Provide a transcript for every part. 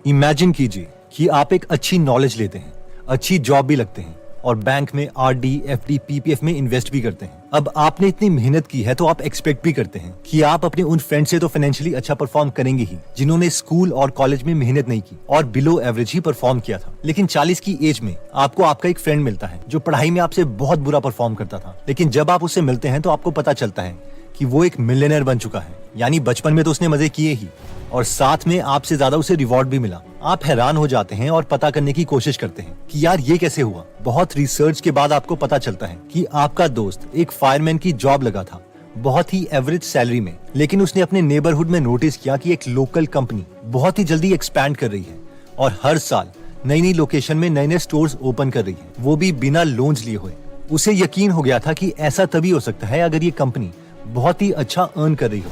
Imagine कीजिए कि आप एक अच्छी नॉलेज लेते हैं, अच्छी जॉब भी लगते हैं और बैंक में आरडी, एफडी, पीपीएफ में इन्वेस्ट भी करते हैं। अब आपने इतनी मेहनत की है तो आप एक्सपेक्ट भी करते हैं कि आप अपने उन फ्रेंड से तो फाइनेंशियली अच्छा परफॉर्म करेंगे ही जिन्होंने स्कूल और कॉलेज में मेहनत नहीं की और बिलो एवरेज ही परफॉर्म किया था। लेकिन 40 की एज में आपको आपका एक फ्रेंड मिलता है जो पढ़ाई में आपसे बहुत बुरा परफॉर्म करता था, लेकिन जब आप उससे मिलते हैं तो आपको पता चलता है कि वो एक मिलियनेयर बन चुका है। यानी बचपन में तो उसने मजे किए ही और साथ में आपसे ज्यादा उसे रिवॉर्ड भी मिला। आप हैरान हो जाते हैं और पता करने की कोशिश करते हैं कि यार ये कैसे हुआ। बहुत रिसर्च के बाद आपको पता चलता है कि आपका दोस्त एक फायरमैन की जॉब लगा था, बहुत ही एवरेज सैलरी में, लेकिन उसने अपने नेबरहुड में नोटिस किया कि एक लोकल कंपनी बहुत ही जल्दी एक्सपैंड कर रही है और हर साल नई नई लोकेशन में नए नए स्टोर्स ओपन कर रही है, वो भी बिना लोन्स लिए हुए। उसे यकीन हो गया था कि ऐसा तभी हो सकता है अगर ये कंपनी बहुत ही अच्छा अर्न कर रही हो।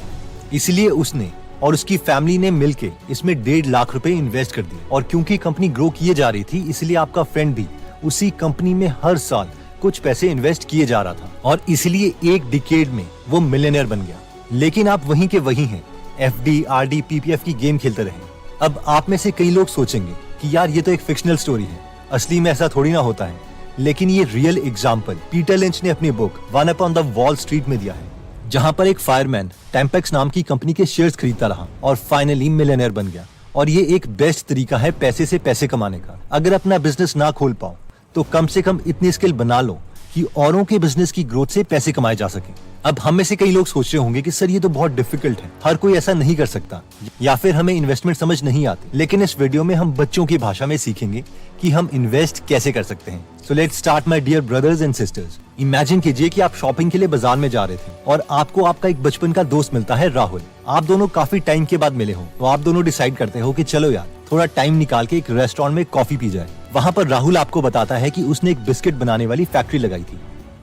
इसलिए उसने और उसकी फैमिली ने मिलके इसमें 1.5 लाख रुपए इन्वेस्ट कर दिए और क्योंकि कंपनी ग्रो किए जा रही थी इसलिए आपका फ्रेंड भी उसी कंपनी में हर साल कुछ पैसे इन्वेस्ट किए जा रहा था और इसलिए एक डिकेड में वो मिलियनेयर बन गया। लेकिन आप वहीं के वहीं हैं, एफडी, आरडी, पीपीएफ की गेम खेलते रहे। अब आप में से कई लोग सोचेंगे कि यार ये तो एक फिक्शनल स्टोरी है, असली में ऐसा थोड़ी ना होता है। लेकिन ये रियल एग्जाम्पल पीटर लिंच ने अपनी book one upon the wall street में दिया है, जहां पर एक फायरमैन टेम्पेक्स नाम की कंपनी के शेयर्स खरीदता रहा और फाइनली मिलियनेयर बन गया। और ये एक बेस्ट तरीका है पैसे से पैसे कमाने का। अगर अपना बिजनेस ना खोल पाओ तो कम से कम इतनी स्किल बना लो कि औरों के बिजनेस की ग्रोथ से पैसे कमाए जा सके। अब हम में से कई लोग सोच रहे होंगे कि सर ये तो बहुत डिफिकल्ट है, हर कोई ऐसा नहीं कर सकता, या फिर हमें इन्वेस्टमेंट समझ नहीं आती। लेकिन इस वीडियो में हम बच्चों की भाषा में सीखेंगे कि हम इन्वेस्ट कैसे कर सकते हैं। So let's start my dear brothers and sisters. Imagine कीजिए कि आप शॉपिंग के लिए बाजार में जा रहे थे और आपको आपका एक बचपन का दोस्त मिलता है राहुल। आप दोनों काफी टाइम के बाद मिले हो तो आप दोनों डिसाइड करते हो कि चलो यार थोड़ा टाइम निकाल के एक रेस्टोरेंट में कॉफी पी जाए। वहाँ पर राहुल आपको बताता है कि उसने एक बिस्किट बनाने वाली फैक्ट्री लगाई थी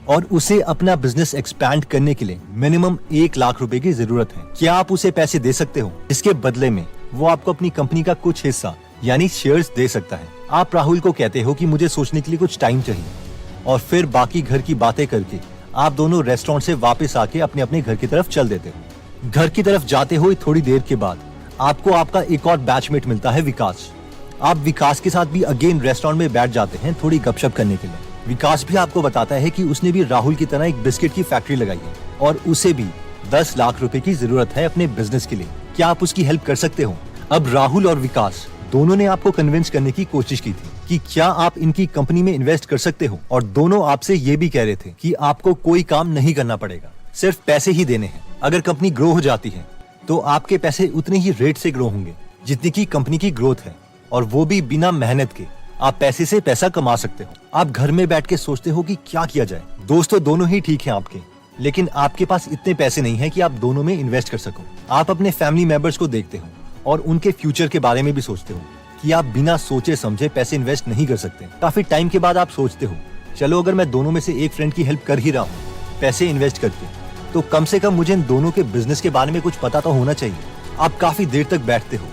और उसे अपना बिजनेस एक्सपैंड करने के लिए मिनिमम 1 लाख रुपए की जरूरत है। क्या आप उसे पैसे दे सकते हो? इसके बदले में वो आपको अपनी कंपनी का कुछ हिस्सा यानी शेयर्स दे सकता है। आप राहुल को कहते हो कि मुझे सोचने के लिए कुछ टाइम चाहिए और फिर बाकी घर की बातें करके आप दोनों रेस्टोरेंट से वापस आके अपने अपने घर की तरफ चल देते हो। घर की तरफ जाते हुए थोड़ी देर के बाद आपको आपका एक और बैचमेट मिलता है, विकास। आप विकास के साथ भी अगेन रेस्टोरेंट में बैठ जाते हैं थोड़ी गपशप करने के लिए। विकास भी आपको बताता है कि उसने भी राहुल की तरह एक बिस्किट की फैक्ट्री लगाई है और उसे भी 10 लाख रुपए की जरूरत है अपने बिजनेस के लिए। क्या आप उसकी हेल्प कर सकते हो? अब राहुल और विकास दोनों ने आपको कन्विंस करने की कोशिश की थी कि क्या आप इनकी कंपनी में इन्वेस्ट कर सकते हो, और दोनों आपसे ये भी कह रहे थे कि आपको कोई काम नहीं करना पड़ेगा, सिर्फ पैसे ही देने हैं। अगर कंपनी ग्रो हो जाती है तो आपके पैसे उतने ही रेट से ग्रो होंगे जितनी की कंपनी की ग्रोथ है, और वो भी बिना मेहनत के। आप पैसे से पैसा कमा सकते हो। आप घर में बैठ के सोचते हो कि क्या किया जाए। दोस्तों दोनों ही ठीक हैं आपके, लेकिन आपके पास इतने पैसे नहीं है कि आप दोनों में इन्वेस्ट कर सको। आप अपने फैमिली मेंबर्स को देखते हो और उनके फ्यूचर के बारे में भी सोचते हो कि आप बिना सोचे समझे पैसे इन्वेस्ट नहीं कर सकते। काफी टाइम के बाद आप सोचते हो चलो अगर मैं दोनों में से एक फ्रेंड की हेल्प कर ही रहा हूँ पैसे इन्वेस्ट करके, तो कम से कम मुझे इन दोनों के बिजनेस के बारे में कुछ पता तो होना चाहिए। आप काफी देर तक बैठते हो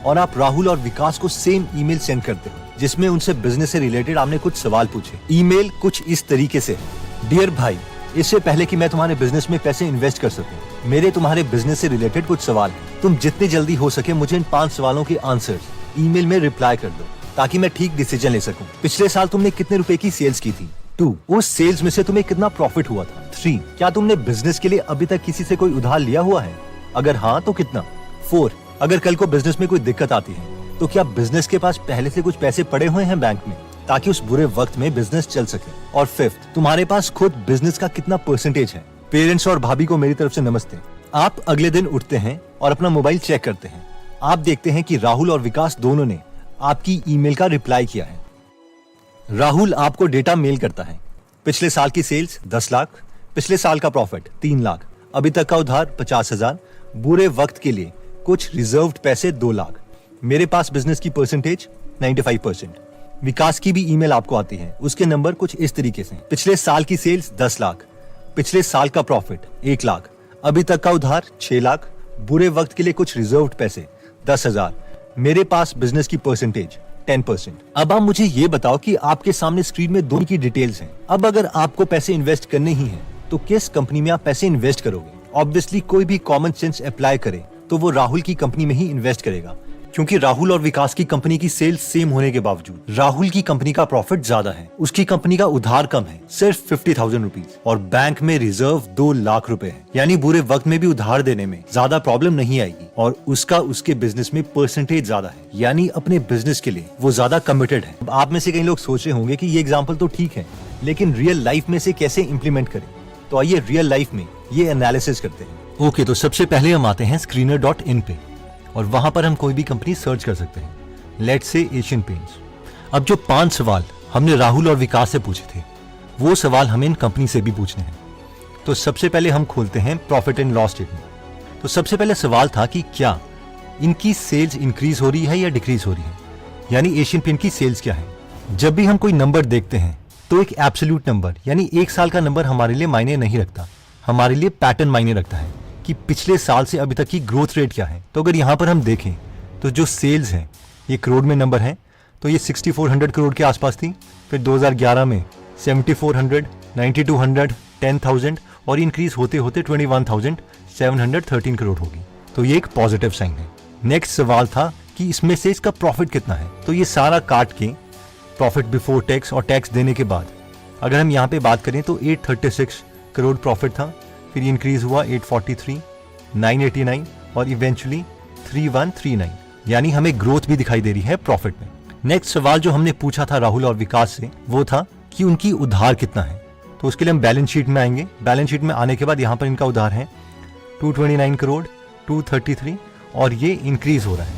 और आप राहुल और विकास को सेम ईमेल सेंड करते हो जिसमें उनसे बिजनेस से रिलेटेड आपने कुछ सवाल पूछे। ईमेल कुछ इस तरीके से, डियर भाई, इससे पहले कि मैं तुम्हारे बिजनेस में पैसे इन्वेस्ट कर सकूं, मेरे तुम्हारे बिजनेस से रिलेटेड कुछ सवाल हैं। तुम जितने जल्दी हो सके मुझे इन 5 सवालों के आंसर्स ईमेल में रिप्लाई कर दो ताकि मैं ठीक डिसीजन ले सकूं। पिछले साल तुमने कितने रुपए की सेल्स की थी? 2, उस सेल्स में से तुम्हें कितना प्रॉफिट हुआ था? 3, क्या तुमने बिजनेस के लिए अभी तक किसी से कोई उधार लिया हुआ है? अगर हाँ तो कितना? 4, अगर कल को बिजनेस में कोई दिक्कत आती है तो क्या बिजनेस के पास पहले से कुछ पैसे पड़े हुए हैं बैंक में ताकि उस बुरे वक्त में बिजनेस चल सके? और 5, तुम्हारे पास खुद बिजनेस का कितना परसेंटेज है? पेरेंट्स और भाभी को मेरी तरफ से नमस्ते। आप अगले दिन उठते हैं और अपना मोबाइल चेक करते हैं। आप देखते हैं कि राहुल और विकास दोनों ने आपकी ईमेल का रिप्लाई किया है। राहुल आपको डेटा मेल करता है। पिछले साल की सेल्स 10 लाख, पिछले साल का प्रॉफिट 3 लाख, अभी तक का उधार 50,000, बुरे वक्त के लिए कुछ रिजर्व्ड पैसे 2 लाख, मेरे पास बिजनेस की परसेंटेज 95%। विकास की भी ईमेल आपको आती है, उसके नंबर कुछ इस तरीके से, पिछले साल की सेल्स 10 लाख, पिछले साल का प्रॉफिट 1 लाख, अभी तक का उधार 6 लाख, बुरे वक्त के लिए कुछ रिजर्व्ड पैसे 10,000, मेरे पास बिजनेस की परसेंटेज 10%। अब आप मुझे ये बताओ कि आपके सामने स्क्रीन में दोनों की डिटेल्स हैं। अब अगर आपको पैसे इन्वेस्ट करने ही हैं तो किस कंपनी में आप पैसे इन्वेस्ट करोगे? ऑब्वियसली कोई भी कॉमन सेंस अप्लाई करे तो वो राहुल की कंपनी में ही इन्वेस्ट करेगा, क्योंकि राहुल और विकास की कंपनी की सेल्स सेम होने के बावजूद राहुल की कंपनी का प्रॉफिट ज्यादा है, उसकी कंपनी का उधार कम है, सिर्फ 50,000 रुपीज, और बैंक में रिजर्व 2 लाख रुपए है। यानी बुरे वक्त में भी उधार देने में ज्यादा प्रॉब्लम नहीं आएगी, और उसका उसके बिजनेस में परसेंटेज ज्यादा है, यानी अपने बिजनेस के लिए वो ज्यादा कमिटेड है। आप में से कई लोग सोच रहे होंगे कि ये एग्जाम्पल तो ठीक है, लेकिन रियल लाइफ में से कैसे इम्प्लीमेंट करें? तो आइए रियल लाइफ में ये एनालिसिस करते हैं। ओके, तो सबसे पहले हम आते हैं screener.in पे, और वहां पर हम कोई भी कंपनी सर्च कर सकते हैं। Let's say Asian paints. अब जो 5 सवाल हमने राहुल और विकास से पूछे थे, वो सवाल हमें इन कंपनी से भी पूछने हैं। तो सबसे पहले हम खोलते हैं प्रॉफिट एंड लॉस स्टेटमेंट। तो सबसे पहले सवाल था कि क्या इनकी सेल्स इंक्रीज हो रही है या डिक्रीज हो रही है, यानी एशियन पेंट की सेल्स क्या है। जब भी हम कोई नंबर देखते हैं तो एक एब्सोल्यूट नंबर यानी एक साल का नंबर हमारे लिए मायने नहीं रखता, हमारे लिए पैटर्न मायने रखता है कि पिछले साल से अभी तक की ग्रोथ रेट क्या है। तो अगर यहाँ पर हम देखें तो जो सेल्स है ये करोड़ में नंबर है, तो ये 6400 करोड़ के आसपास थी, फिर 2011 में 7400, 9200, 10,000 और इंक्रीज होते होते 21,713 करोड़ होगी। तो ये एक पॉजिटिव साइन है। नेक्स्ट सवाल था कि इसमें से इसका प्रॉफिट कितना है। तो ये सारा काट के प्रॉफिट बिफोर टैक्स और टैक्स देने के बाद अगर हम यहाँ पे बात करें तो 836 करोड़ प्रॉफिट था, फिर इंक्रीज हुआ 843, 989 और इवेंचुअली 3139, यानी हमें ग्रोथ भी दिखाई दे रही है प्रॉफिट में। नेक्स्ट सवाल जो हमने पूछा था राहुल और विकास से वो था कि उनकी उधार कितना है। तो उसके लिए हम बैलेंस शीट में आएंगे। बैलेंस शीट में आने के बाद यहाँ पर इनका उधार है 229 करोड़ 233 और ये इंक्रीज हो रहा है।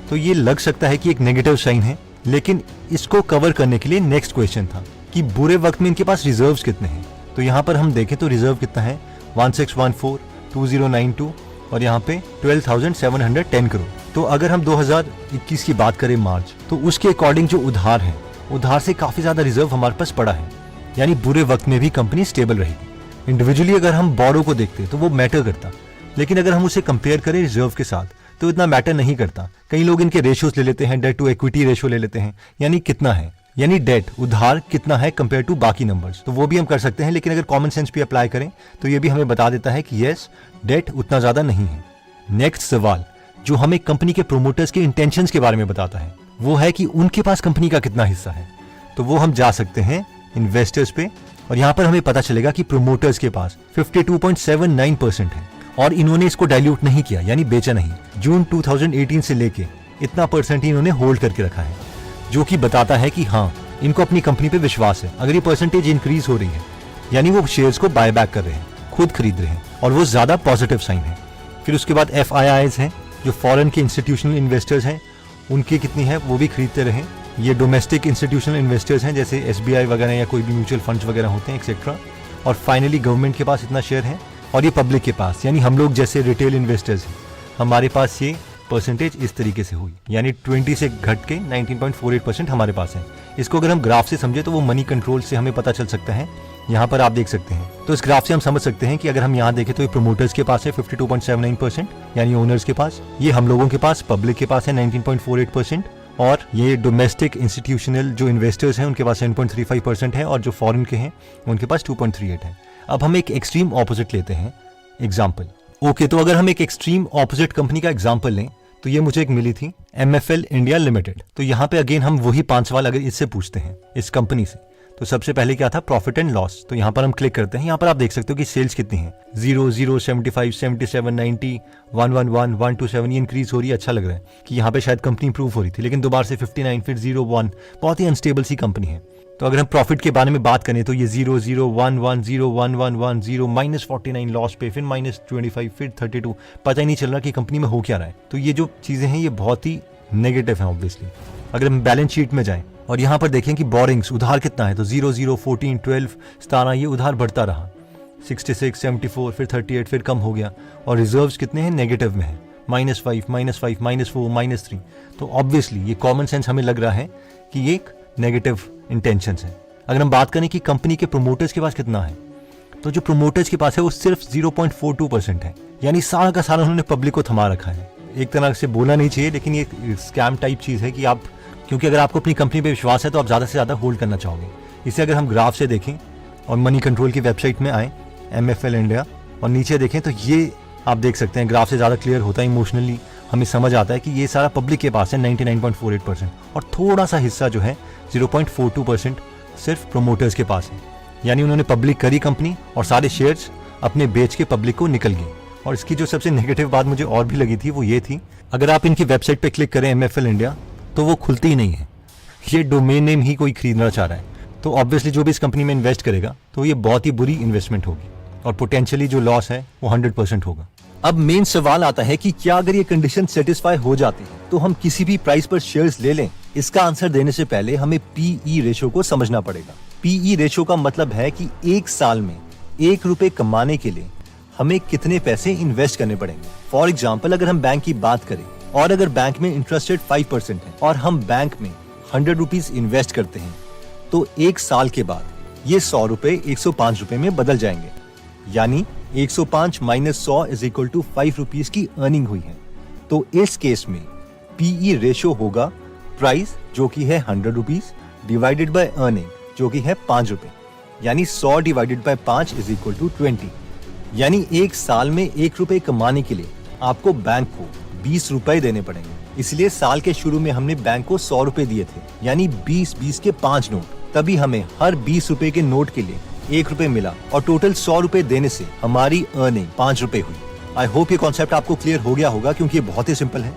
तो ये लग सकता है कि एक नेगेटिव साइन है, लेकिन इसको कवर करने के लिए नेक्स्ट क्वेश्चन था कि बुरे वक्त में इनके पास रिजर्व्स कितने हैं। तो यहाँ पर हम देखें तो रिजर्व कितना है 1614, 2092 और यहाँ पे 12,710 करोड़। तो अगर हम 2021 की बात करें मार्च, तो उसके अकॉर्डिंग जो उधार है, उधार से काफी ज्यादा रिजर्व हमारे पास पड़ा है, यानी बुरे वक्त में भी कंपनी स्टेबल रहेगी। इंडिविजुअली अगर हम बोरो को देखते तो वो मैटर करता, लेकिन अगर हम उसे कंपेयर करें रिजर्व के साथ तो इतना मैटर नहीं करता। कई लोग इनके रेशियोज ले लेते हैं, डेट टू इक्विटी रेशियो ले लेते हैं, यानी कितना है, यानी डेट उधार कितना है कंपेयर टू बाकी नंबर्स, तो वो भी हम कर सकते हैं। लेकिन अगर कॉमन सेंस भी अप्लाई करें तो ये भी हमें बता देता है कि यस डेट उतना ज्यादा नहीं है। नेक्स्ट सवाल जो हमें कंपनी के प्रोमोटर्स के इंटेंशंस के बारे में बताता है वो है कि उनके पास कंपनी का कितना हिस्सा है। तो वो हम जा सकते हैं इन्वेस्टर्स पे, और यहाँ पर हमें पता चलेगा कि प्रोमोटर्स के पास 52.79% है, और इन्होंने इसको डाइल्यूट नहीं किया, यानी बेचा नहीं। जून 2018 से लेके इतना परसेंट ही इन्होंने होल्ड करके रखा है, जो कि बताता है कि हाँ इनको अपनी कंपनी पे विश्वास है। अगर ये परसेंटेज इंक्रीज हो रही है यानी वो शेयर्स को बाय बैक कर रहे हैं, खुद खरीद रहे हैं, और वो ज्यादा पॉजिटिव साइन है। फिर उसके बाद FIIs हैं, जो फॉरेन के इंस्टीट्यूशनल इन्वेस्टर्स हैं, उनकी कितनी है वो भी खरीदते रहे। ये डोमेस्टिक इंस्टीट्यूशनल इन्वेस्टर्स हैं जैसे SBI वगैरह या कोई भी म्यूचुअल फंड्स वगैरह होते हैं एक्सेट्रा। और फाइनली गवर्नमेंट के पास इतना शेयर है, और ये पब्लिक के पास यानी हम लोग जैसे रिटेल इन्वेस्टर्स हैं, हमारे पास ये परसेंटेज इस तरीके से हुई, यानी 20 से घट के 19.48% हमारे पास है। इसको अगर हम ग्राफ से समझे तो वो मनी कंट्रोल से हमें पता चल सकता है। यहाँ पर आप देख सकते हैं, तो इस ग्राफ से हम समझ सकते हैं कि अगर हम यहाँ देखें तो ये प्रोमोटर्स के पास है 52.79% यानी ओनर्स के पास, ये हम लोगों के पास पब्लिक के पास है 19.48%, और ये डोमेस्टिक इंस्टीट्यूशनल जो इन्वेस्टर्स हैं उनके पास 7.35% है, और जो फॉरेन के हैं उनके पास 2.38 है। अब हम एक एक्सट्रीम ऑपोजिट लेते हैं एग्जाम्पल। ओके, तो अगर हम एक एक्सट्रीम ऑपोजिट कंपनी का एग्जाम्पल लें तो ये मुझे एक मिली थी MFL इंडिया लिमिटेड। तो यहाँ पे अगेन हम वही 5 सवाल अगर इससे पूछते हैं इस कंपनी से, तो सबसे पहले क्या था प्रॉफिट एंड लॉस। तो यहाँ पर हम क्लिक करते हैं, यहाँ पर आप देख सकते हो कि सेल्स कितनी है 0, 0, 75, 77, 90, 111, 127, ये इंक्रीज हो रही है। अच्छा लग रहा है कि यहाँ पे शायद कंपनी इंप्रूव हो रही थी, लेकिन दोबारा से 59, फिर 0, 1, बहुत ही अनस्टेबल सी कंपनी है। तो अगर हम प्रॉफिट के बारे में बात करें तो ये 0, 0, 1, 1, 0, 1, 1, 1, 0, -49 लॉस पे, फिर -25, फिर 32, पता ही नहीं चल रहा कि कंपनी में हो क्या रहा है। तो ये जो चीजें हैं ये बहुत ही नेगेटिव हैं ऑब्वियसली। अगर हम बैलेंस शीट में जाएं और यहाँ पर देखें कि बोरिंग्स उधार कितना है, तो 0, 0, 14, 12, 17 ये उधार बढ़ता रहा, 66, 74, फिर 38, फिर कम हो गया, और रिजर्व्स कितने हैं नेगेटिव में है -5, -5, -4, -3। तो ऑब्वियसली ये कॉमन सेंस हमें लग रहा है कि ये एक नेगेटिव इंटेंशंस है। अगर हम बात करें कि कंपनी के प्रोमोटर्स के पास कितना है, तो जो प्रोमोटर्स के पास है वो सिर्फ 0.42% है, यानी सारा का सारा उन्होंने पब्लिक को थमा रखा है। एक तरह से बोलना नहीं चाहिए, लेकिन ये स्कैम टाइप चीज है कि आप, क्योंकि अगर आपको अपनी कंपनी पे विश्वास है तो आप ज्यादा से ज्यादा होल्ड करना चाहोगे। इसे अगर हम ग्राफ से देखें और मनी कंट्रोल की वेबसाइट में आए MFL इंडिया और नीचे देखें तो ये आप देख सकते हैं ग्राफ से ज्यादा क्लियर होता है इमोशनली हमें समझ आता है कि ये सारा पब्लिक के पास है 99.48% और थोड़ा सा हिस्सा जो है 0.42% सिर्फ प्रोमोटर्स के पास है। यानी उन्होंने पब्लिक करी कंपनी और सारे शेयर्स अपने बेच के पब्लिक को निकल गए। और इसकी जो सबसे नेगेटिव बात मुझे और भी लगी थी वो ये थी, अगर आप इनकी वेबसाइट पे क्लिक करें MFL इंडिया तो वो खुलती ही नहीं है। ये डोमेन नेम ही कोई खरीदना चाह रहा है, तो ऑब्वियसली जो भी इस कंपनी में इन्वेस्ट करेगा तो ये बहुत ही बुरी इन्वेस्टमेंट होगी और पोटेंशियली जो लॉस है वो 100% होगा। अब मेन सवाल आता है कि क्या अगर ये कंडीशन सेटिस्फाई हो जाती है तो हम किसी भी प्राइस पर शेयर्स ले लें? इसका आंसर देने से पहले हमें PE रेशो को समझना पड़ेगा। PE रेशो का मतलब है कि एक साल में ₹1 कमाने के लिए हमें कितने पैसे इन्वेस्ट करने पड़ेंगे। फॉर एग्जाम्पल, अगर हम बैंक की बात करें और अगर बैंक में इंटरेस्ट रेट 5% है और हम बैंक में ₹100 इन्वेस्ट करते हैं तो एक साल के बाद ये ₹100 ₹105 में बदल जाएंगे। यानी 105 माइनस 100 इज इक्वल टू ₹5 की अर्निंग हुई है। तो इस केस में PE रेशो होगा प्राइस जो कि है ₹100 डिवाइडेड बाय अर्निंग जो कि है ₹5। यानी 100 divided by 5 is equal to 20। यानी एक साल में ₹1 कमाने के लिए आपको बैंक को ₹20 देने पड़ेंगे। इसलिए साल के शुरू में हमने बैंक को ₹100 दिए थे, यानी 20 के 5 नोट। तभी हमें हर ₹20 के नोट के लिए ₹1 मिला और टोटल ₹100 देने से हमारी अर्निंग ₹5 हुई। आई होप ये कॉन्सेप्ट आपको क्लियर हो गया होगा क्योंकि ये बहुत ही सिंपल है।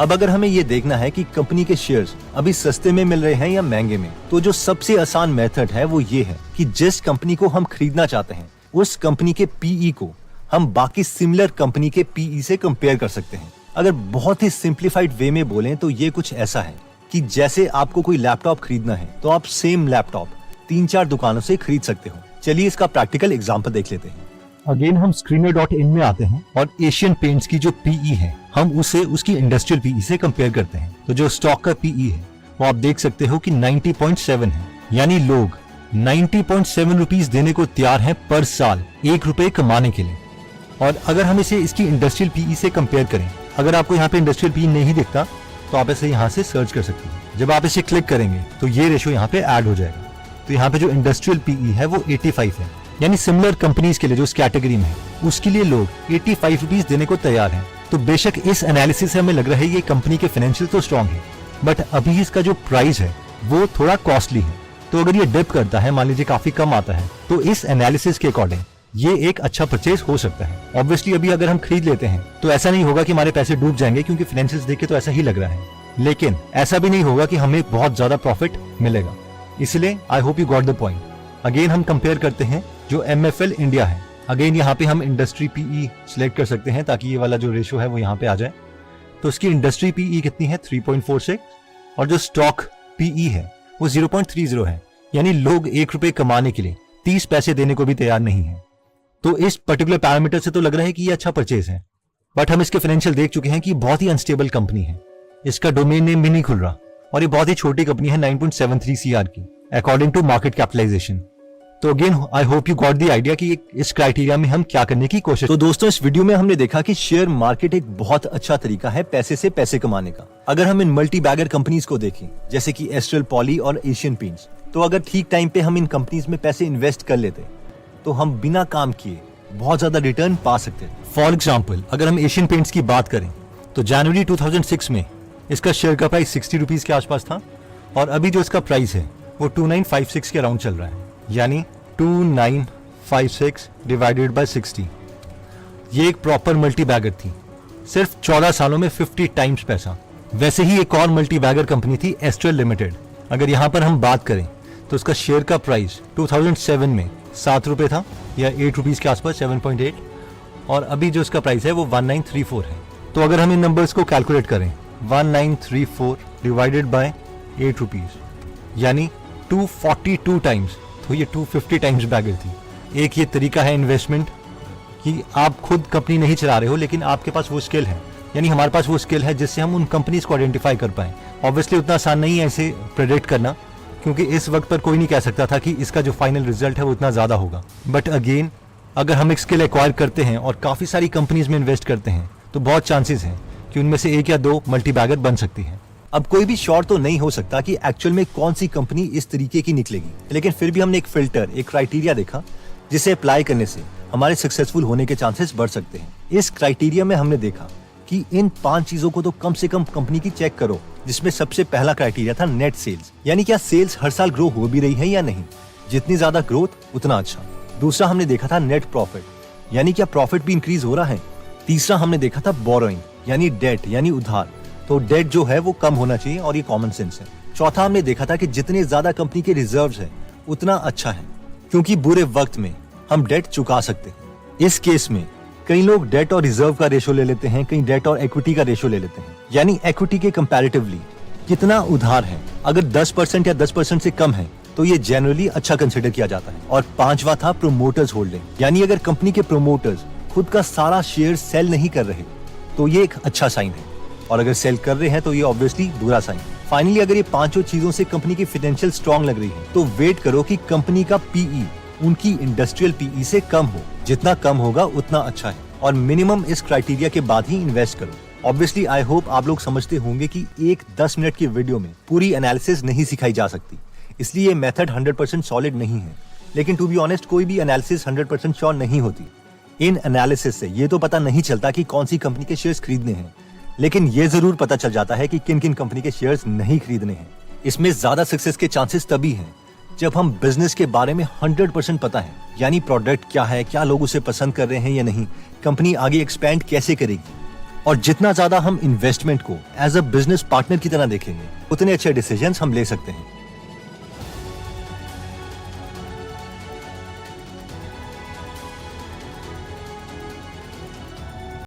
अब अगर हमें ये देखना है कि कंपनी के शेयर्स अभी सस्ते में मिल रहे हैं या महंगे में, तो जो सबसे आसान मेथड है वो ये है कि जिस कंपनी को हम खरीदना चाहते हैं उस कंपनी के PE को हम बाकी सिमिलर कंपनी के PE से कंपेयर कर सकते हैं। अगर बहुत ही सिंप्लीफाइड वे में बोलें तो ये कुछ ऐसा है कि जैसे आपको कोई लैपटॉप खरीदना है तो आप सेम लैपटॉप 3-4 दुकानों से खरीद सकते हो। चलिए इसका प्रैक्टिकल एग्जांपल देख लेते हैं। अगेन हम screener.in में आते हैं और एशियन पेंट्स की जो PE है हम उसे उसकी इंडस्ट्रियल PE से कंपेयर करते हैं। तो जो स्टॉक का PE है वो आप देख सकते हो कि 90.7 है। यानी लोग 90.7 रुपीज देने को तैयार हैं पर साल ₹1 कमाने के लिए। और अगर हम इसे इसकी इंडस्ट्रियल PE से कंपेयर करें, अगर आपको यहाँ पे इंडस्ट्रियल PE नहीं दिखता तो आप इसे यहाँ से सर्च कर सकते हैं। जब आप इसे क्लिक करेंगे तो ये रेशो यहाँ पे ऐड हो जाएगा। तो यहाँ पे जो इंडस्ट्रियल PE है वो 85 है। यानी सिमिलर कंपनीज के लिए जो इस कैटेगरी में है उसके लिए लोग ₹85 देने को तैयार हैं। तो बेशक इस एनालिसिस से हमें लग रहा है ये कंपनी के फाइनेंशियल तो स्ट्रांग है, बट अभी इसका जो प्राइस है वो थोड़ा कॉस्टली है। तो अगर ये डिप करता है, मान लीजिए काफी कम आता है, तो इस एनालिसिस के अकॉर्डिंग ये एक अच्छा परचेज हो सकता है। ऑब्वियसली अभी अगर हम खरीद लेते हैं तो ऐसा नहीं होगा कि हमारे पैसे डूब जाएंगे, क्योंकि फाइनेंशियल्स देख के तो ऐसा ही लग रहा है, लेकिन ऐसा भी नहीं होगा कि हमें बहुत ज्यादा प्रॉफिट मिलेगा। इसलिए I hope you got the point. Again हम कंपेयर करते हैं जो MFL इंडिया है। अगेन यहाँ पे हम इंडस्ट्री PE सिलेक्ट कर सकते हैं ताकि ये वाला जो रेशो है वो यहाँ पे आ जाए। तो इसकी इंडस्ट्री PE कितनी है? 3.46 और जो स्टॉक PE है वो 0.30 है। यानी लोग ₹1 कमाने के लिए 30 पैसे देने को भी तैयार नहीं है। तो इस पर्टिकुलर पैरामीटर से तो लग रहा है कि ये अच्छा परचेज है, बट हम इसके फाइनेंशियल देख चुके हैं कि बहुत ही अनस्टेबल कंपनी है। इसका डोमेन नेम भी नहीं खुल रहा और ये बहुत ही छोटी कंपनी है 9.73 CR की अकॉर्डिंग टू मार्केट कैपिटलाइजेशन। तो again I hope you got the idea कि इस क्राइटेरिया में हम क्या करने की कोशिश। तो दोस्तों इस वीडियो में हमने देखा कि शेयर मार्केट एक बहुत अच्छा तरीका है पैसे से पैसे कमाने का। अगर हम इन मल्टी बैगर कंपनीज को देखें जैसे कि एस्ट्रल पॉली और एशियन पेंट्स, तो अगर ठीक टाइम पे हम इन कंपनीज में पैसे इन्वेस्ट कर लेते तो हम बिना काम किए बहुत ज्यादा रिटर्न पा सकते। फॉर एग्जाम्पल अगर हम एशियन पेंट्स की बात करें तो जनवरी 2006 में इसका शेयर का प्राइस ₹60 के आसपास था और अभी जो इसका प्राइस है वो 2956 के अराउंड चल रहा है। यानी 2956 डिवाइडेड बाय 60। ये एक प्रॉपर मल्टी बैगर थी, सिर्फ 14 सालों में 50 टाइम्स पैसा। वैसे ही एक और मल्टी बैगर कंपनी थी एस्ट्रल लिमिटेड। अगर यहाँ पर हम बात करें तो उसका शेयर का प्राइस 2007 में ₹7 था या ₹8 के आसपास, 7.8, और अभी जो इसका प्राइस है वो 1934 है। तो अगर हम इन नंबर्स को कैलकुलेट करें 1934 डिवाइडेड बाय ₹8 यानी 242 टाइम्स, तो ये 250 टाइम्स बैगर थी। एक ये तरीका है इन्वेस्टमेंट कि आप खुद कंपनी नहीं चला रहे हो लेकिन आपके पास वो स्किल है, यानी हमारे पास वो स्किल है जिससे हम उन कंपनीज को आइडेंटिफाई कर पाएं। ऑब्वियसली उतना आसान नहीं है इसे प्रेडिक्ट करना, क्योंकि इस वक्त पर कोई नहीं कह सकता था कि इसका जो फाइनल रिजल्ट है वो इतना ज्यादा होगा। बट अगेन अगर हम एक स्किल एक्वायर करते हैं और काफी सारी कंपनीज में इन्वेस्ट करते हैं तो बहुत चांसेस हैं कि उनमें से 1 या 2 मल्टी बैगर बन सकती है। अब कोई भी श्योर तो नहीं हो सकता कि एक्चुअल में कौन सी कंपनी इस तरीके की निकलेगी, लेकिन फिर भी हमने एक फिल्टर, एक क्राइटेरिया देखा जिसे अप्लाई करने से हमारे सक्सेसफुल होने के चांसेस बढ़ सकते हैं। इस क्राइटेरिया में हमने देखा कि इन 5 चीजों को तो कम से कम कंपनी की चेक करो, जिसमें सबसे पहला क्राइटेरिया था नेट सेल्स, यानी क्या सेल्स हर साल ग्रो हो भी रही है या नहीं। जितनी ज्यादा ग्रोथ उतना अच्छा। दूसरा हमने देखा था नेट प्रॉफिट, यानी क्या प्रॉफिट भी इंक्रीज हो रहा है। तीसरा हमने देखा था बोरोइंग, यानी डेट यानी उधार, तो डेट जो है वो कम होना चाहिए और ये कॉमन सेंस है। चौथा हमने देखा था कि जितने ज्यादा कंपनी के रिजर्व्स है उतना अच्छा है, क्योंकि बुरे वक्त में हम डेट चुका सकते हैं। इस केस में कई लोग डेट और रिजर्व का रेशो ले लेते हैं, कई डेट और इक्विटी का रेशो ले लेते हैं, यानी इक्विटी के कंपैरेटिवली कितना उधार है। अगर 10% या 10% से कम है तो ये जनरली अच्छा कंसिडर किया जाता है। और पांचवा था प्रोमोटर्स होल्डिंग, यानी अगर कंपनी के प्रोमोटर्स खुद का सारा शेयर सेल नहीं कर रहे तो ये एक अच्छा साइन है, और अगर सेल कर रहे हैं तो ये ऑब्वियसली बुरा साइन है। फाइनली अगर ये पांचों चीजों से कंपनी की फाइनेंशियल स्ट्रांग लग रही है तो वेट करो कि कंपनी का पीई उनकी इंडस्ट्रियल पीई से कम हो। जितना कम होगा उतना अच्छा है, और मिनिमम इस क्राइटेरिया के बाद ही इन्वेस्ट करो। ऑब्वियसली आई होप आप लोग समझते होंगे कि एक 10 मिनट की वीडियो में पूरी एनालिसिस नहीं सिखाई जा सकती, इसलिए ये मेथड 100% सॉलिड नहीं है। लेकिन टू बी ऑनेस्ट कोई भी एनालिसिस 100% श्योर नहीं होती। इन एनालिसिस से ये तो पता नहीं चलता कि कौन सी कंपनी के शेयर्स खरीदने हैं, लेकिन ये जरूर पता चल जाता है कि किन किन कंपनी के शेयर्स नहीं खरीदने हैं। इसमें ज्यादा सक्सेस के चांसेस तभी हैं जब हम बिजनेस के बारे में 100% पता है, यानी प्रोडक्ट क्या है, क्या लोग उसे पसंद कर रहे हैं या नहीं, कंपनी आगे एक्सपेंड कैसे करेगी। और जितना ज्यादा हम इन्वेस्टमेंट को एज अ बिजनेस पार्टनर की तरह देखेंगे उतने अच्छे डिसीजंस हम ले सकते हैं।